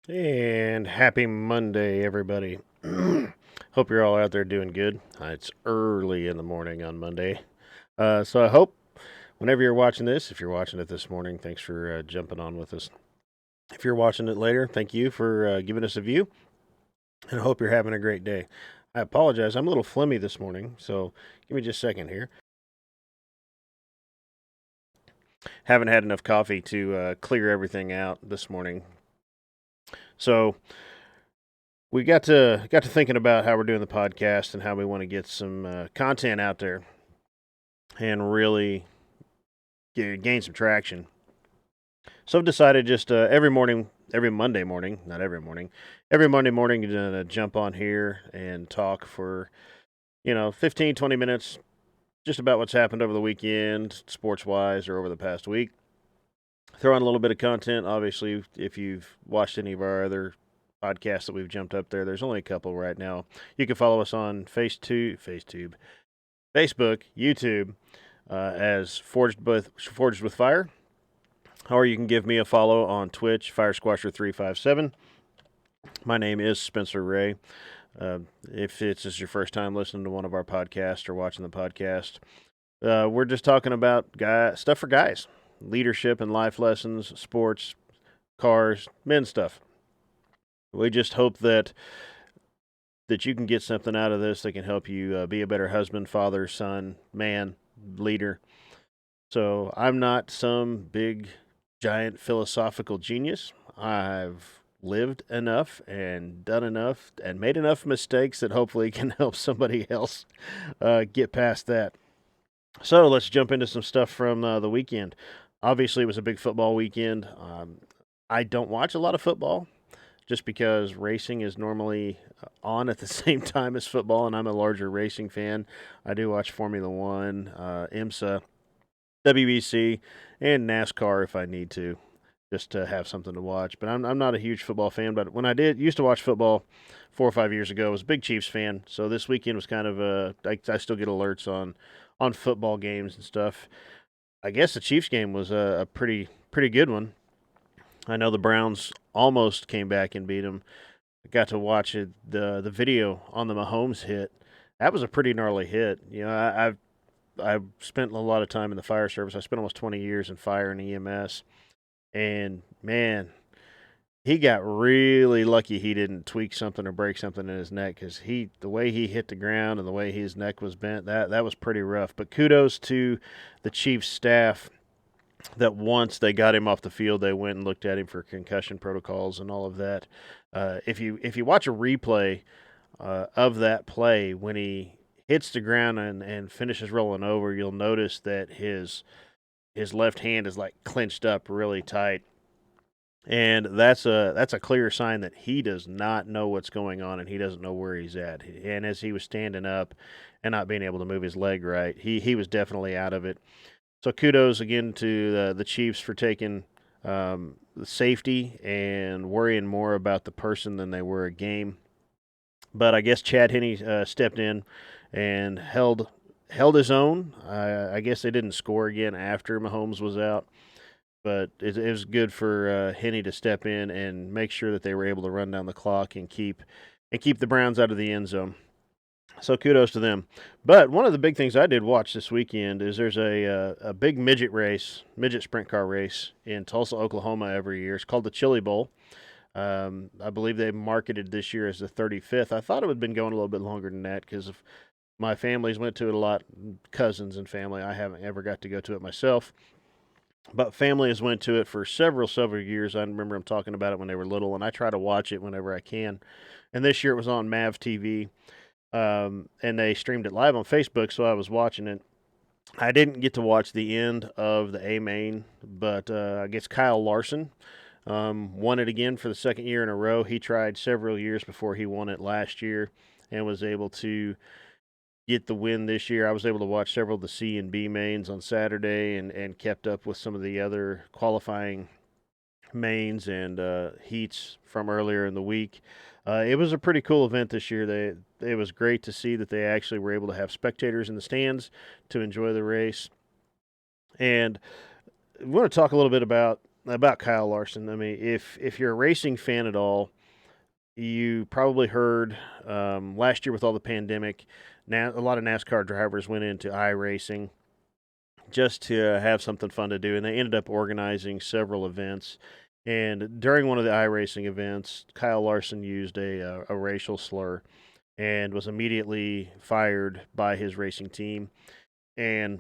And happy Monday, everybody. Hope you're all out there doing good. It's early in the morning on Monday. So I hope whenever you're watching this, if you're watching it this morning, thanks for jumping on with us. If you're watching it later, thank you for giving us a view, and I hope you're having a great day. I apologize. I'm a little phlegmy this morning, so give me just a second here. Haven't had enough coffee to clear everything out this morning. So we got to thinking about how we're doing the podcast and how we want to get some content out there and really gain some traction. So I've decided just every morning, every Monday morning, not every morning, every Monday morning, to jump on here and talk for 15, 20 minutes, just about what's happened over the weekend, sports wise, or over the past week. Throw in a little bit of content. Obviously, if you've watched any of our other podcasts that we've jumped up there, there's only a couple right now. You can follow us on Facebook, YouTube, as Forged with Fire, or you can give me a follow on Twitch, FireSquasher357. My name is Spencer Ray. If it's just your first time listening to one of our podcasts or watching the podcast, we're just talking about stuff for guys, leadership and life lessons, sports, cars, men stuff. We just hope that you can get something out of this that can help you be a better husband, father, son, man, leader. So I'm not some big, giant philosophical genius. I've lived enough and done enough and made enough mistakes that hopefully can help somebody else get past that. So let's jump into some stuff from the weekend. Obviously, it was a big football weekend. I don't watch a lot of football just because racing is normally on at the same time as football, and I'm a larger racing fan. I do watch Formula One, IMSA, WBC, and NASCAR if I need to, just to have something to watch. But I'm not a huge football fan. But when I used to watch football 4 or 5 years ago, I was a big Chiefs fan. So this weekend was kind of I still get alerts on football games and stuff. I guess the Chiefs game was a pretty good one. I know the Browns almost came back and beat them. I got to watch the video on the Mahomes hit. That was a pretty gnarly hit. I've spent a lot of time in the fire service. I spent almost 20 years in fire and EMS, and man, he got really lucky he didn't tweak something or break something in his neck because the way he hit the ground and the way his neck was bent, that was pretty rough. But kudos to the Chiefs staff that once they got him off the field, they went and looked at him for concussion protocols and all of that. If you watch a replay of that play when he hits the ground and finishes rolling over, you'll notice that his left hand is like clenched up really tight. And that's a clear sign that he does not know what's going on and he doesn't know where he's at. And as he was standing up and not being able to move his leg right, he was definitely out of it. So kudos again to the Chiefs for taking the safety and worrying more about the person than they were a game. But I guess Chad Henne stepped in and held his own. I guess they didn't score again after Mahomes was out, but it was good for Henne to step in and make sure that they were able to run down the clock and keep the Browns out of the end zone. So kudos to them. But one of the big things I did watch this weekend is there's a big midget sprint car race in Tulsa, Oklahoma every year. It's called the Chili Bowl. I believe they marketed this year as the 35th. I thought it would have been going a little bit longer than that because of my families went to it a lot, cousins and family. I haven't ever got to go to it myself. But family has went to it for several years. I remember them talking about it when they were little, and I try to watch it whenever I can. And this year it was on Mav TV, and they streamed it live on Facebook, so I was watching it. I didn't get to watch the end of the A main, but I guess Kyle Larson won it again for the second year in a row. He tried several years before he won it last year and was able to get the win this year. I was able to watch several of the C and B mains on Saturday and kept up with some of the other qualifying mains and heats from earlier in the week. It was a pretty cool event this year. It was great to see that they actually were able to have spectators in the stands to enjoy the race. And we want to talk a little bit about about Kyle Larson. I mean, if you're a racing fan at all, you probably heard last year with all the pandemic, now a lot of NASCAR drivers went into iRacing just to have something fun to do, and they ended up organizing several events. And during one of the iRacing events, Kyle Larson used a racial slur and was immediately fired by his racing team, and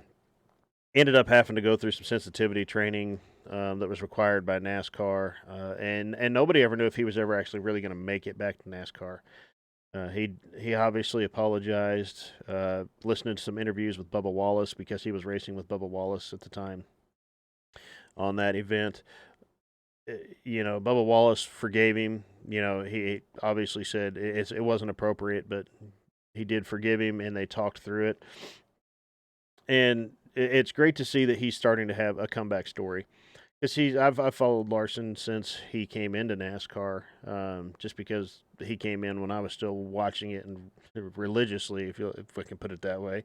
ended up having to go through some sensitivity training that was required by NASCAR, and nobody ever knew if he was ever actually really going to make it back to NASCAR. He obviously apologized. Listening to some interviews with Bubba Wallace because he was racing with Bubba Wallace at the time on that event. Bubba Wallace forgave him. He obviously said it wasn't appropriate, but he did forgive him, and they talked through it. And it's great to see that he's starting to have a comeback story. Because I've followed Larson since he came into NASCAR, just because he came in when I was still watching it and religiously, if I can put it that way.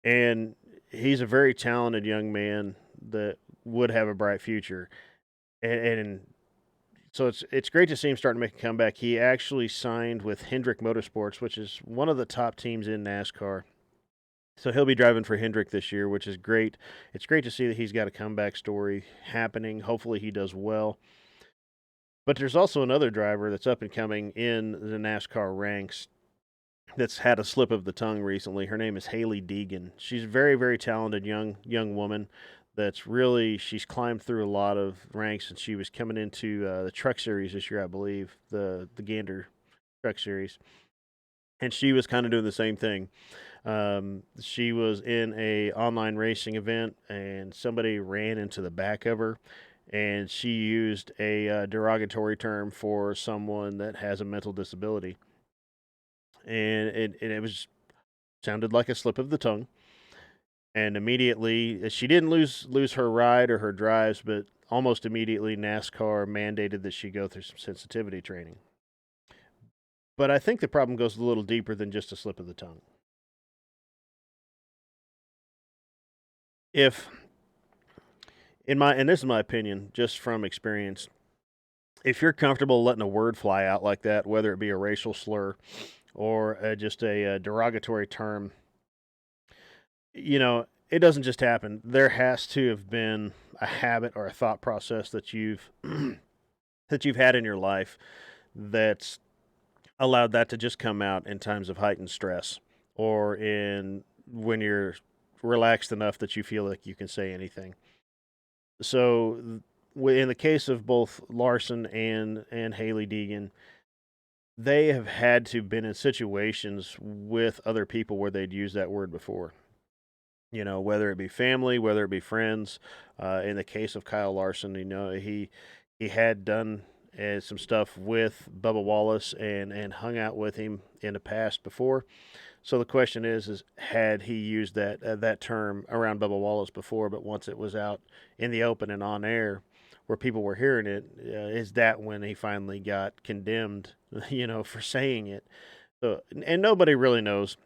And he's a very talented young man that would have a bright future. And so it's great to see him starting to make a comeback. He actually signed with Hendrick Motorsports, which is one of the top teams in NASCAR. So he'll be driving for Hendrick this year, which is great. It's great to see that he's got a comeback story happening. Hopefully he does well. But there's also another driver that's up and coming in the NASCAR ranks that's had a slip of the tongue recently. Her name is Haley Deegan. She's a very, very talented young woman that's really she's climbed through a lot of ranks, and she was coming into the Truck Series this year, I believe, the Gander Truck Series, and she was kind of doing the same thing. She was in a online racing event, and somebody ran into the back of her, and she used a derogatory term for someone that has a mental disability, and it was sounded like a slip of the tongue. And immediately, she didn't lose her ride or her drives, but almost immediately, NASCAR mandated that she go through some sensitivity training. But I think the problem goes a little deeper than just a slip of the tongue. If and this is my opinion, just from experience, if you're comfortable letting a word fly out like that, whether it be a racial slur or just a derogatory term, it doesn't just happen. There has to have been a habit or a thought process that you've that you've had in your life that's allowed that to just come out in times of heightened stress or in when you're relaxed enough that you feel like you can say anything. So, in the case of both Larson and Haley Deegan, they have had to been in situations with other people where they'd used that word before. Whether it be family, whether it be friends. In the case of Kyle Larson, he had done some stuff with Bubba Wallace and hung out with him in the past before. So the question is had he used that term around Bubba Wallace before, but once it was out in the open and on air, where people were hearing it, is that when he finally got condemned, for saying it? So, and nobody really knows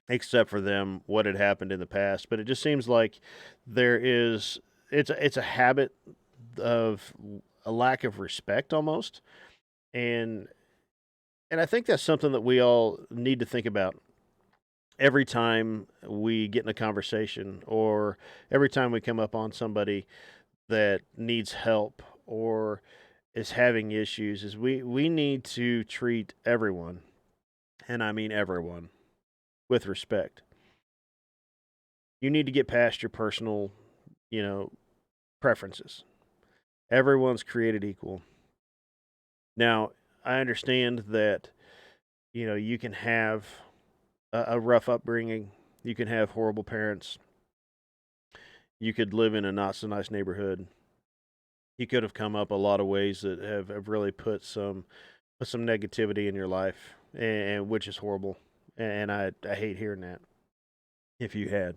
except for them what had happened in the past. But it just seems like it's a habit of a lack of respect almost, and I think that's something that we all need to think about every time we get in a conversation or every time we come up on somebody that needs help or is having issues is we need to treat everyone, and I mean everyone, with respect. You need to get past your personal, you know, preferences. Everyone's created equal. Now, I understand that, you can have a rough upbringing, you can have horrible parents, you could live in a not so nice neighborhood. You could have come up a lot of ways that have really put some negativity in your life, and which is horrible. And I hate hearing that if you had.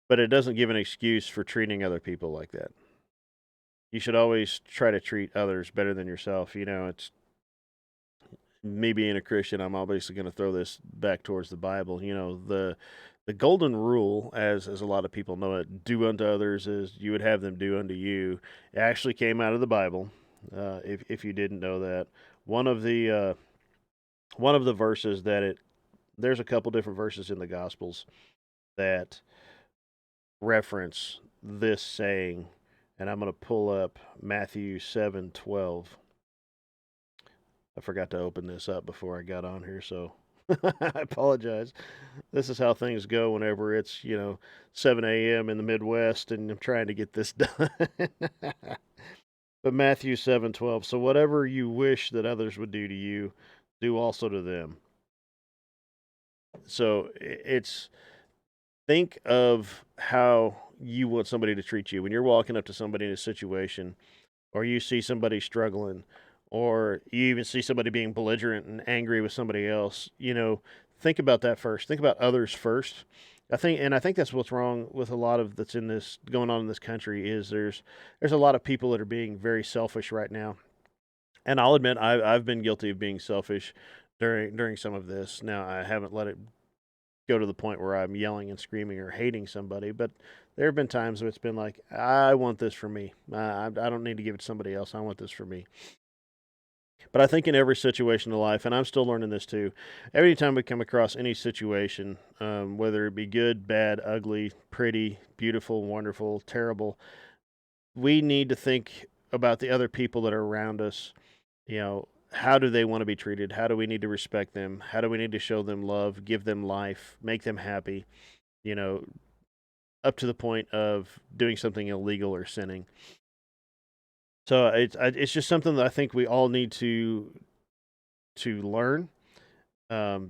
But it doesn't give an excuse for treating other people like that. You should always try to treat others better than yourself. It's me being a Christian. I'm obviously going to throw this back towards the Bible. The the golden rule, as a lot of people know it, do unto others as you would have them do unto you, it actually came out of the Bible. If you didn't know that, one of the uh, one of the verses that it there's a couple different verses in the Gospels that reference this saying, and I'm going to pull up Matthew 7:12. I forgot to open this up before I got on here, so I apologize. This is how things go whenever it's 7 a.m. in the Midwest, and I'm trying to get this done. But Matthew 7:12. So whatever you wish that others would do to you, do also to them. So it's think of how you want somebody to treat you when you're walking up to somebody in a situation, or you see somebody struggling, or you even see somebody being belligerent and angry with somebody else. Think about that first. Think about others first. I think that's what's wrong with a lot of that's in this going on in this country is there's a lot of people that are being very selfish right now, and I'll admit I've been guilty of being selfish during some of this. Now I haven't let it go to the point where I'm yelling and screaming or hating somebody, but there have been times where it's been like, I want this for me. I don't need to give it to somebody else. I want this for me. But I think in every situation of life, and I'm still learning this too, every time we come across any situation, whether it be good, bad, ugly, pretty, beautiful, wonderful, terrible, we need to think about the other people that are around us. How do they want to be treated? How do we need to respect them? How do we need to show them love, give them life, make them happy? You know, up to the point of doing something illegal or sinning. So it's just something that I think we all need to learn,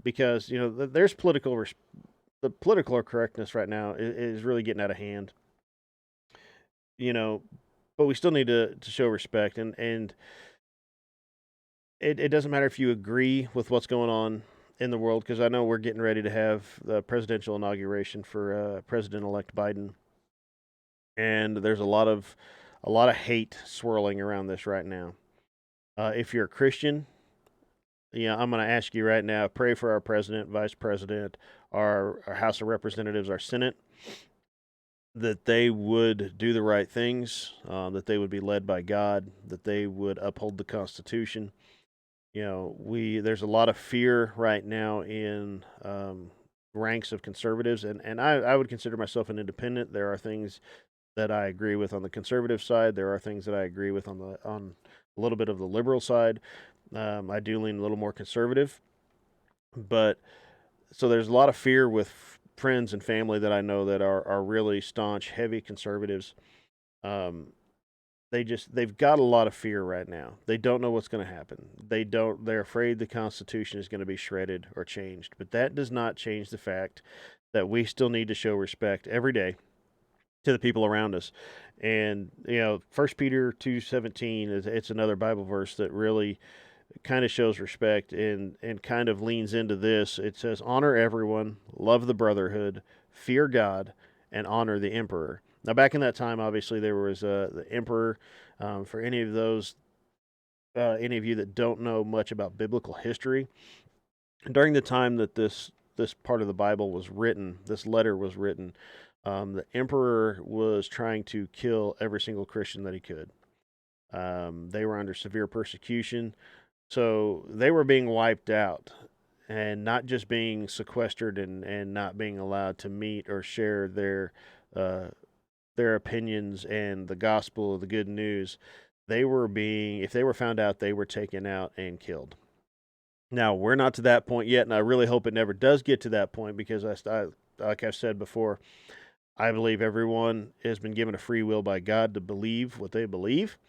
because there's the political correctness right now is really getting out of hand. You know, but we still need to show respect, and it doesn't matter if you agree with what's going on in the world, because I know we're getting ready to have the presidential inauguration for President-elect Biden, and there's a lot of hate swirling around this right now. If you're a Christian, I'm going to ask you right now, pray for our president, vice president, our House of Representatives, our Senate, that they would do the right things, that they would be led by God, that they would uphold the Constitution. There's a lot of fear right now in ranks of conservatives, and I would consider myself an independent. There are things that I agree with on the conservative side. There are things that I agree with on a little bit of the liberal side. I do lean a little more conservative, but so there's a lot of fear with friends and family that I know that are really staunch, heavy conservatives. Um, they've got a lot of fear right now. They don't know what's going to happen. They're afraid the Constitution is going to be shredded or changed. But that does not change the fact that we still need to show respect every day to the people around us. And 1 Peter 2:17 it's another Bible verse that really kind of shows respect and kind of leans into this. It says, honor everyone, love the brotherhood, fear God, and honor the emperor. Now, back in that time, obviously, there was the emperor. For any of you that don't know much about biblical history, during the time that this part of the Bible was written, this letter was written, the emperor was trying to kill every single Christian that he could. They were under severe persecution. So they were being wiped out and not just being sequestered and not being allowed to meet or share uh, their opinions and the gospel of the good news. If they were found out, they were taken out and killed. Now, we're not to that point yet, and I really hope it never does get to that point because like I've said before, I believe everyone has been given a free will by God to believe what they believe,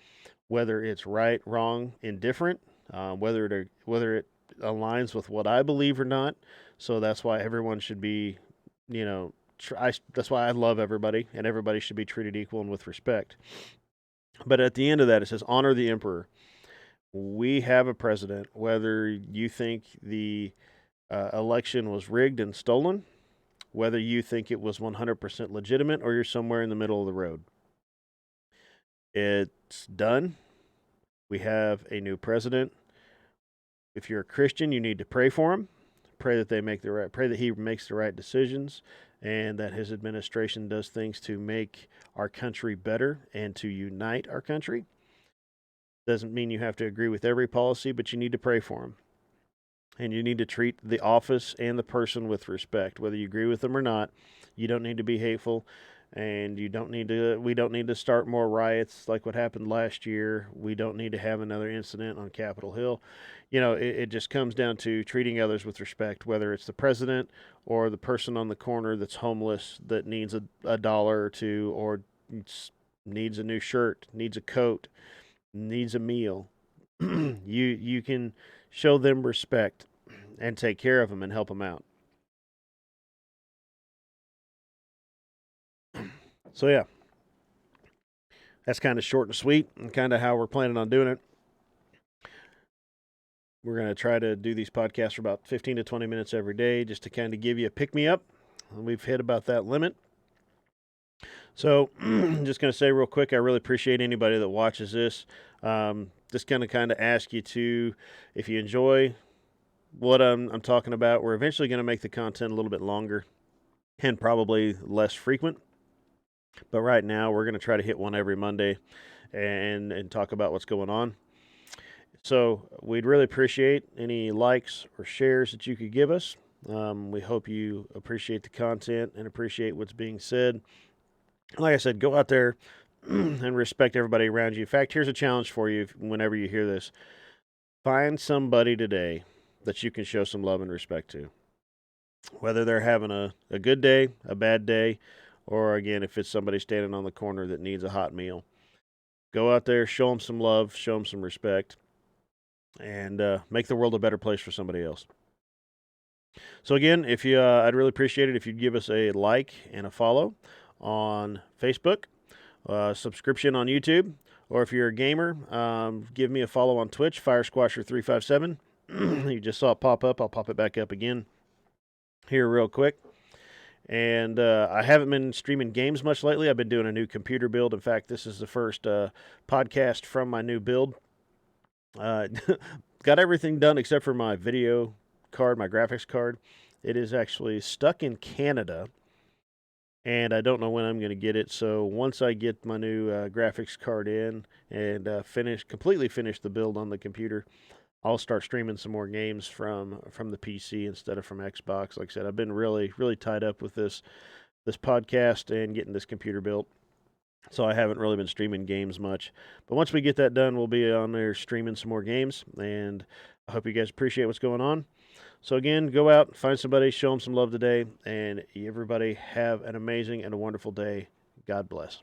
whether it's right, wrong, indifferent, whether it aligns with what I believe or not. So that's why everyone should be, that's why I love everybody, and everybody should be treated equal and with respect. But at the end of that, it says honor the emperor. We have a president, whether you think the election was rigged and stolen, whether you think it was 100% legitimate, or you're somewhere in the middle of the road. It's done. We have a new president. If you're a Christian, you need to pray for him. Pray that he makes the right decisions, and that his administration does things to make our country better and to unite our country. Doesn't mean you have to agree with every policy, but you need to pray for him. And you need to treat the office and the person with respect, whether you agree with them or not. You don't need to be hateful, and you don't need to. We don't need to start more riots like what happened last year. We don't need to have another incident on Capitol Hill. It just comes down to treating others with respect, whether it's the president or the person on the corner that's homeless that needs a dollar or two, or needs a new shirt, needs a coat, needs a meal. You can show them respect and take care of them and help them out. So yeah, that's kind of short and sweet, and kind of how we're planning on doing it. We're going to try to do these podcasts for about 15 to 20 minutes every day, just to kind of give you a pick me up. We've hit about that limit. So, just going to say real quick, I really appreciate anybody that watches this. Just going to kind of ask you to, if you enjoy what I'm talking about, we're eventually going to make the content a little bit longer and probably less frequent. But right now, we're going to try to hit one every Monday and talk about what's going on. So we'd really appreciate any likes or shares that you could give us. We hope you appreciate the content and appreciate what's being said. Like I said, go out there and respect everybody around you. In fact, here's a challenge for you whenever you hear this. Find somebody today that you can show some love and respect to. Whether they're having a good day, a bad day, or again, if it's somebody standing on the corner that needs a hot meal. Go out there, show them some love, show them some respect, and make the world a better place for somebody else. So again, if you, I'd really appreciate it if you'd give us a like and a follow on Facebook, subscription on YouTube, or if you're a gamer, give me a follow on Twitch, FireSquasher357. You just saw it pop up. I'll pop it back up again here real quick. And I haven't been streaming games much lately. I've been doing a new computer build. In fact, this is the first podcast from my new build. Got everything done except for my video card, my graphics card. It is actually stuck in Canada, and I don't know when I'm going to get it. So once I get my new graphics card in and completely finish the build on the computer, I'll start streaming some more games from the PC instead of from Xbox. Like I said, I've been really tied up with this podcast and getting this computer built, so I haven't really been streaming games much. But once we get that done, we'll be on there streaming some more games, and I hope you guys appreciate what's going on. So again, go out, find somebody, show them some love today, and everybody have an amazing and a wonderful day. God bless.